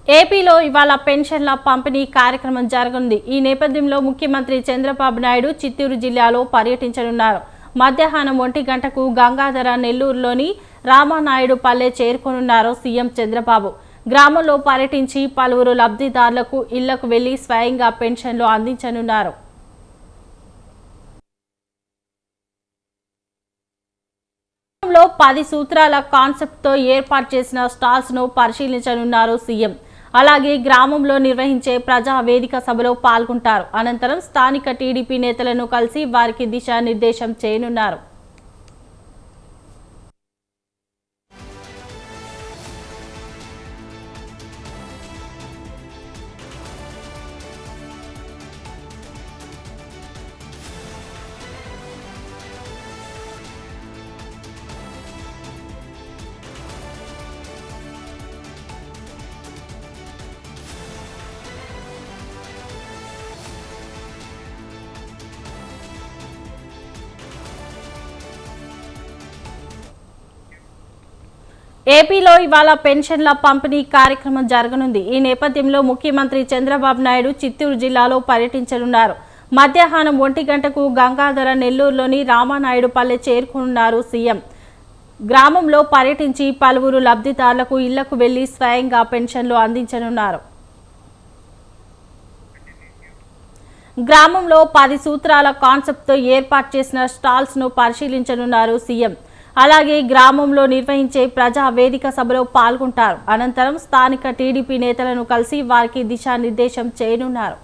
ఏపీలో ఇవాళ పెన్షన్ల పంపిణీ కార్యక్రమం జరగనుంది. ఈ నేపథ్యంలో ముఖ్యమంత్రి చంద్రబాబు నాయుడు చిత్తూరు జిల్లాలో పర్యటించనున్నారు. మధ్యాహ్నం 1 గంటకు గంగాధర నెల్లూరులోని రామానాయుడు పల్లె చేరుకోనున్నారు సీఎం చంద్రబాబు. గ్రామంలో పర్యటించి పలువురు లబ్ధిదారులకు ఇళ్లకు వెళ్లి స్వయంగా పెన్షన్లు అందించనున్నారు. 10 సూత్రాల కాన్సెప్ట్ తో ఏర్పాటు చేసిన స్టాల్స్ ను పరిశీలించనున్నారు సీఎం. అలాగే గ్రామంలో నిర్వహించే ప్రజా వేదిక సభలో పాల్గొంటారు. అనంతరం స్థానిక టీడీపీ నేతలను కలిసి వారికి దిశానిర్దేశం చేయనున్నారు. ఏపీలో ఇవాళ పెన్షన్ల పంపిణీ కార్యక్రమం జరగనుంది. ఈ నేపథ్యంలో ముఖ్యమంత్రి చంద్రబాబు నాయుడు చిత్తూరు జిల్లాలో పర్యటించనున్నారు. మధ్యాహ్నం 1 గంటకు గంగాధర నెల్లూరులోని రామానాయుడు పల్లె చేరుకోనున్నారు సీఎం. గ్రామంలో పర్యటించి పలువురు లబ్ధిదారులకు ఇళ్లకు వెళ్లి స్వయంగా పెన్షన్లు అందించనున్నారు. గ్రామంలో 10 సూత్రాల కాన్సెప్ట్ తో ఏర్పాటు చేసిన స్టాల్స్ ను పరిశీలించనున్నారు సీఎం. అలాగే గ్రామంలో నిర్వహించే ప్రజా వేదిక సభలో పాల్గొంటారు. అనంతరం స్థానిక టీడీపీ నేతలను కలిసి వారికి దిశానిర్దేశం చేయనున్నారు.